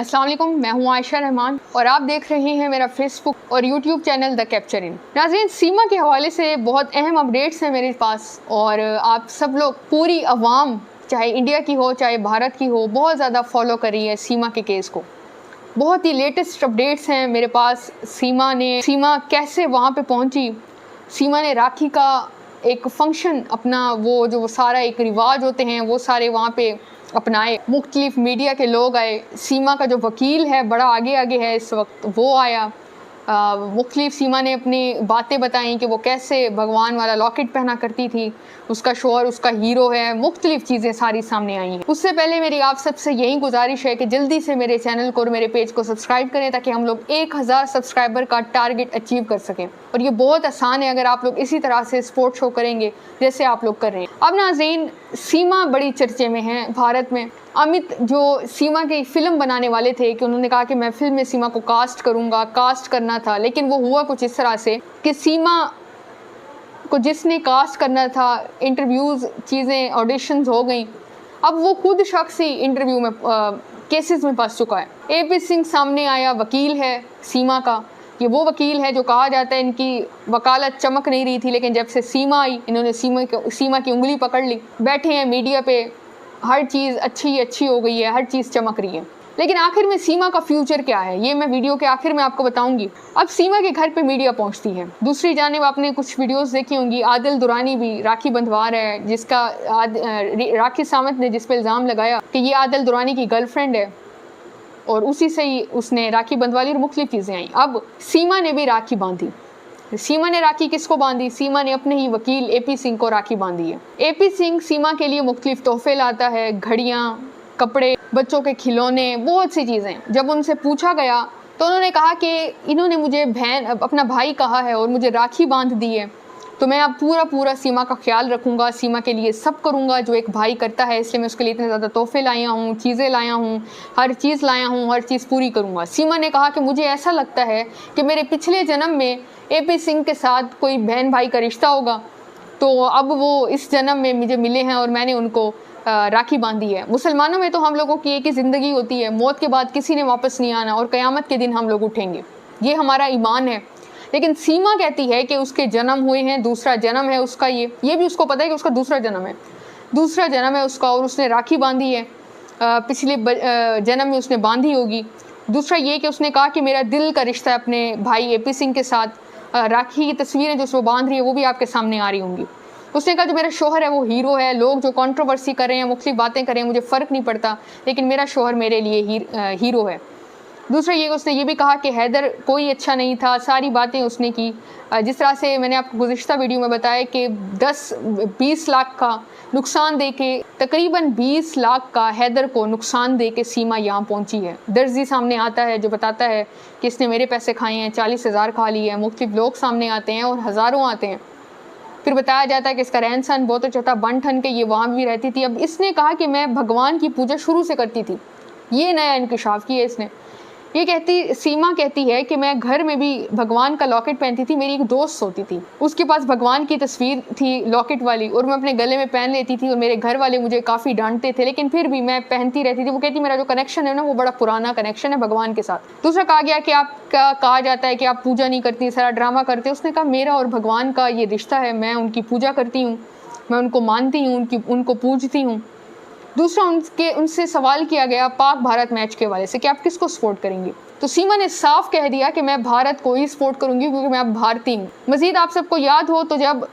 अस्सलाम वालेकुम, मैं हूं आयशा रहमान और आप देख रहे हैं मेरा फेसबुक और यूट्यूब चैनल द कैप्चर इन। नाज़रीन, सीमा के हवाले से बहुत अहम अपडेट्स हैं मेरे पास और आप सब लोग, पूरी अवाम, चाहे इंडिया की हो चाहे भारत की हो, बहुत ज़्यादा फॉलो कर रही है सीमा के केस को। बहुत ही लेटेस्ट अपडेट्स हैं मेरे पास। सीमा कैसे वहाँ पे पहुँची, सीमा ने राखी का एक फंक्शन अपना, वो सारा एक रिवाज होते हैं वो सारे वहाँ पे अपनाए। मुख्तलिफ मीडिया के लोग आए, सीमा का जो वकील है बड़ा आगे है इस वक्त, वो आया। मुख्तलिफ सीमा ने अपनी बातें बताई कि वो कैसे भगवान वाला लॉकेट पहना करती थी, उसका शौहर उसका हीरो है, मुख्तलिफ चीज़ें सारी सामने आई हैं। उससे पहले मेरी आप सबसे यही गुजारिश है कि जल्दी से मेरे चैनल को और मेरे पेज को सब्सक्राइब करें ताकि हम लोग 1000 सब्सक्राइबर का टारगेट अचीव कर सकें। और ये बहुत आसान है अगर आप लोग इसी तरह से सपोर्ट शो करेंगे जैसे आप लोग कर रहे हैं। अब नाज़रीन, सीमा बड़ी चर्चे में है भारत में। अमित जो सीमा की फ़िल्म बनाने वाले थे कि उन्होंने कहा कि मैं फ़िल्म में सीमा को कास्ट करना था, लेकिन वो हुआ कुछ इस तरह से कि सीमा को जिसने कास्ट करना था, इंटरव्यूज़, चीज़ें, ऑडिशंस हो गई। अब वो खुद शख्स ही इंटरव्यू में केसेस में फंस चुका है। AP सिंह सामने आया, वकील है सीमा का। ये वो वकील है जो कहा जाता है इनकी वकालत चमक नहीं रही थी, लेकिन जब से सीमा आई इन्होंने सीमा की उंगली पकड़ ली। बैठे हैं मीडिया पे, हर चीज़ अच्छी हो गई है, हर चीज़ चमक रही है। लेकिन आखिर में सीमा का फ्यूचर क्या है, ये मैं वीडियो के आखिर में आपको बताऊंगी। अब सीमा के घर पे मीडिया पहुंचती है। दूसरी जानिब आपने कुछ वीडियोस देखी होंगी, आदिल दुरानी भी राखी बंधवा रहा है, जिसका राखी सावंत ने जिस पे इल्ज़ाम लगाया कि ये आदिल दुरानी की गर्लफ्रेंड है और उसी से ही उसने राखी बंधवा ली और मुख्तलिफ चीज़ें आई। अब सीमा ने भी राखी बांधी। सीमा ने राखी किसको बांधी? सीमा ने अपने ही वकील AP सिंह को राखी बांधी है। AP सिंह सीमा के लिए मुख्तलिफ तोहफे लाता है, घड़ियाँ, कपड़े, बच्चों के खिलौने, बहुत सी चीज़ें। जब उनसे पूछा गया तो उन्होंने कहा कि इन्होंने मुझे अपना भाई कहा है और मुझे राखी बांध दी है, तो मैं अब पूरा सीमा का ख्याल रखूँगा, सीमा के लिए सब करूँगा जो एक भाई करता है, इसलिए मैं उसके लिए इतने ज़्यादा तोहफे लाया हूँ, चीज़ें लाया हूँ, हर चीज़ लाया हूँ, हर चीज़ पूरी करूँगा। सीमा ने कहा कि मुझे ऐसा लगता है कि मेरे पिछले जन्म में AP सिंह के साथ कोई बहन भाई का रिश्ता होगा, तो अब वो इस जन्म में मुझे मिले हैं और मैंने उनको राखी बांधी है। मुसलमानों में तो हम लोगों की एक ही ज़िंदगी होती है, मौत के बाद किसी ने वापस नहीं आना और क़यामत के दिन हम लोग उठेंगे, ये हमारा ईमान है। लेकिन सीमा कहती है कि उसके जन्म हुए हैं, दूसरा जन्म है उसका, ये भी उसको पता है कि उसका दूसरा जन्म है उसका, और उसने राखी बांधी है, पिछले जन्म में उसने बांधी होगी। दूसरा ये कि उसने कहा कि मेरा दिल का रिश्ता है अपने भाई AP सिंह के साथ। राखी की तस्वीरें जो वो बांध रही है वो भी आपके सामने आ रही होंगी। उसने कहा जो मेरा शौहर है वो हीरो है, लोग जो कंट्रोवर्सी कर रहे हैं, मुख्तलिफ बातें कर रहे हैं, मुझे फ़र्क नहीं पड़ता, लेकिन मेरा शौहर मेरे लिए हीरो है। दूसरा ये उसने ये भी कहा कि हैदर कोई अच्छा नहीं था, सारी बातें उसने की। जिस तरह से मैंने आपको गुज़िश्ता वीडियो में बताया कि 10-20 लाख का नुकसान दे के, तकरीबन 20 लाख का हैदर को नुकसान दे के सीमा यहाँ पहुँची है। दर्जी सामने आता है जो बताता है कि इसने मेरे पैसे खाए हैं, 40,000 खा लिए हैं। मुख्तलिफ लोग सामने आते हैं और हज़ारों आते हैं। फिर बताया जाता है कि इसका रहन सहन बहुत अच्छा था, बन ठन के ये वहाँ भी रहती थी। अब इसने कहा कि मैं भगवान की पूजा शुरू से करती थी, ये नया इंकशाफ किया इसने। सीमा कहती है कि मैं घर में भी भगवान का लॉकेट पहनती थी। मेरी एक दोस्त होती थी, उसके पास भगवान की तस्वीर थी लॉकेट वाली, और मैं अपने गले में पहन लेती थी और मेरे घर वाले मुझे काफ़ी डांटते थे, लेकिन फिर भी मैं पहनती रहती थी। वो कहती मेरा जो कनेक्शन है ना वो बड़ा पुराना कनेक्शन है भगवान के साथ। दूसरा कहा गया कि आपका कहा जाता है कि आप पूजा नहीं करती, सारा ड्रामा करते। उसने कहा मेरा और भगवान का ये रिश्ता है, मैं उनकी पूजा करती हूँ, मैं उनको मानती हूँ, उनको पूजती हूँ। दूसरा उनसे सवाल किया गया पाक भारत मैच के हवाले से कि आप किसको सपोर्ट करेंगे, तो सीमा ने साफ कह दिया कि मैं भारत को ही सपोर्ट करूंगी क्योंकि मैं अब भारतीय हूँ। मज़ीद आप सबको याद हो तो जब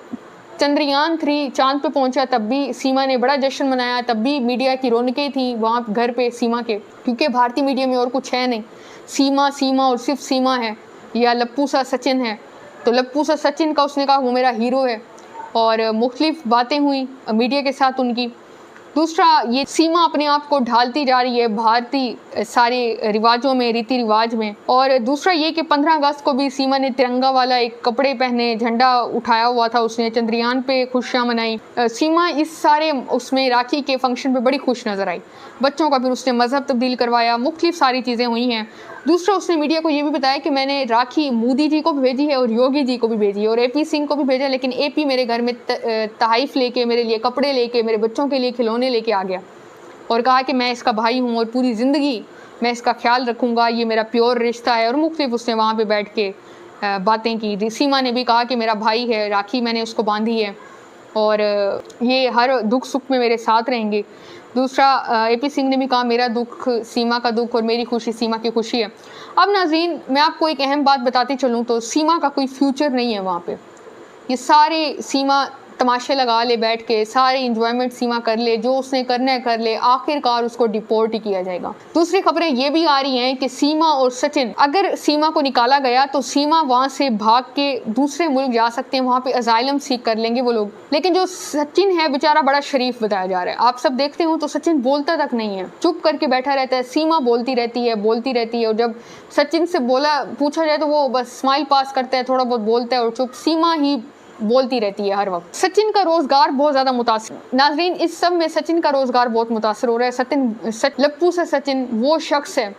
चंद्रयान 3 चांद पे पहुंचा तब भी सीमा ने बड़ा जश्न मनाया, तब भी मीडिया की रौनकें थी वहाँ घर पे सीमा के, क्योंकि भारतीय मीडिया में और कुछ है नहीं, सीमा और सिर्फ सीमा है, या लप्पू सा सचिन है। तो लप्पू सा सचिन का उसने कहा वो मेरा हीरो है, और मुख्तलिफ बातें हुई मीडिया के साथ उनकी। दूसरा ये सीमा अपने आप को ढालती जा रही है भारतीय सारे रिवाजों में, रीति रिवाज में। और दूसरा ये कि 15 अगस्त को भी सीमा ने तिरंगा वाला एक कपड़े पहने, झंडा उठाया हुआ था, उसने चंद्रयान पे खुशियाँ मनाई। सीमा इस सारे उसमें राखी के फंक्शन पे बड़ी खुश नज़र आई। बच्चों का फिर उसने मज़हब तब्दील करवाया, मुख्तलिफ सारी चीज़ें हुई हैं। दूसरा उसने मीडिया को ये भी बताया कि मैंने राखी मोदी जी को भी भेजी है और योगी जी को भी भेजी है और AP सिंह को भी भेजा, लेकिन AP मेरे घर में तहाइफ लेके, मेरे लिए कपड़े लेके, मेरे बच्चों के लिए खिलौने लेके आ गया और कहा कि मैं इसका भाई हूँ और पूरी ज़िंदगी मैं इसका ख्याल रखूँगा, ये मेरा प्योर रिश्ता है। और मुख्तलिफ उसने वहाँ पे बैठ के बातें की। सीमा ने भी कहा कि मेरा भाई है, राखी मैंने उसको बांधी है और ये हर दुख सुख में मेरे साथ रहेंगे। दूसरा AP सिंह ने भी कहा मेरा दुख सीमा का दुख और मेरी खुशी सीमा की खुशी है। अब नाज़रीन, मैं आपको एक अहम बात बताती चलूँ तो सीमा का कोई फ्यूचर नहीं है वहाँ पे। ये सारे सीमा तमाशे लगा ले बैठ के, सारे इंजॉयमेंट सीमा कर ले, जो उसने करना है कर ले, आखिरकार उसको डिपोर्ट ही किया जाएगा। दूसरी खबरें ये भी आ रही हैं कि सीमा और सचिन, अगर सीमा को निकाला गया तो सीमा वहाँ से भाग के दूसरे मुल्क जा सकते हैं, वहाँ पे अजाइलम सीख कर लेंगे वो लोग। लेकिन जो सचिन है बेचारा बड़ा शरीफ बताया जा रहा है। आप सब देखते हो तो सचिन बोलता तक नहीं है, चुप करके बैठा रहता है। सीमा बोलती रहती है और जब सचिन से पूछा जाए तो वो बस स्माइल पास करता है, थोड़ा बहुत बोलता है और चुप। सीमा ही बोलती रहती है हर वक्त। सचिन का रोजगार बहुत ज्यादा मुतासिर, नाजरीन इस सब में सचिन का रोजगार बहुत मुतासिर हो रहा है। लप्पू से सचिन वो शख्स है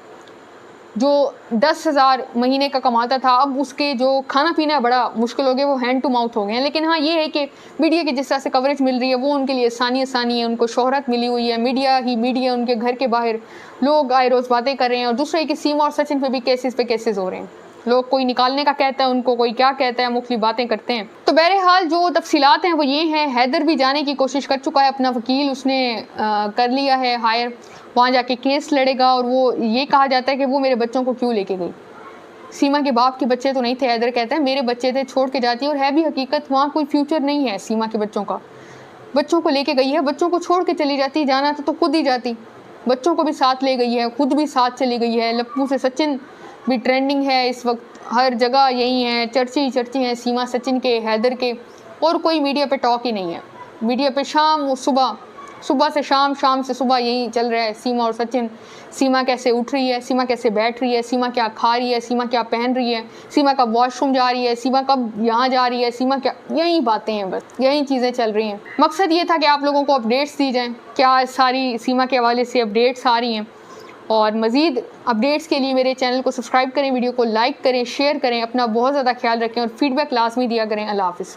जो 10,000 महीने का कमाता था, अब उसके जो खाना पीना बड़ा मुश्किल हो गया, वो हैंड टू माउथ हो गए हैं। लेकिन हाँ ये है कि मीडिया की जिस तरह से कवरेज मिल रही है वो उनके लिए आसानी है, उनको शोहरत मिली हुई है, मीडिया उनके घर के बाहर लोग आए रोज बातें कर रहे हैं। और दूसरा कि सीमा और सचिन पे भी केसेस हो रहे हैं, लोग कोई निकालने का कहता है उनको, कोई क्या कहता है, मुख्तलिफ बातें करते हैं। तो बहरहाल जो तफसीलात हैं वो ये हैं, हैदर भी जाने की कोशिश कर चुका है, अपना वकील उसने कर लिया है हायर, वहाँ जाके केस लड़ेगा। और वो ये कहा जाता है कि वो मेरे बच्चों को क्यों लेके गई, सीमा के बाप के बच्चे तो नहीं थे। हैदर कहता है मेरे बच्चे थे, छोड़ के जाती है। और है भी हकीकत, वहाँ कोई फ्यूचर नहीं है सीमा के बच्चों का। बच्चों को लेके गई है, बच्चों को छोड़ के चली जाती, जाना तो खुद ही जाती, बच्चों को भी साथ ले गई है, खुद भी साथ चली गई है। लप्पू से सचिन भी ट्रेंडिंग है इस वक्त, हर जगह यही है, चर्चे हैं सीमा सचिन के, हैदर के। और कोई मीडिया पे टॉक ही नहीं है। मीडिया पे सुबह से शाम से सुबह यही चल रहा है, सीमा और सचिन। सीमा कैसे उठ रही है, सीमा कैसे बैठ रही है, सीमा क्या खा रही है, सीमा क्या पहन रही है, सीमा कब वॉशरूम जा रही है, सीमा कब यहाँ जा रही है, सीमा क्या, यही बातें हैं, बस यही चीज़ें चल रही हैं। मकसद ये था कि आप लोगों को अपडेट्स दी जाएँ, क्या सारी सीमा के हवाले से अपडेट्स आ रही हैं। और मज़ीद अपडेट्स के लिए मेरे चैनल को सब्सक्राइब करें, वीडियो को लाइक करें, शेयर करें, अपना बहुत ज़्यादा ख्याल रखें और फीडबैक लाजमी दिया करें। अल्लाह हाफ़िज़।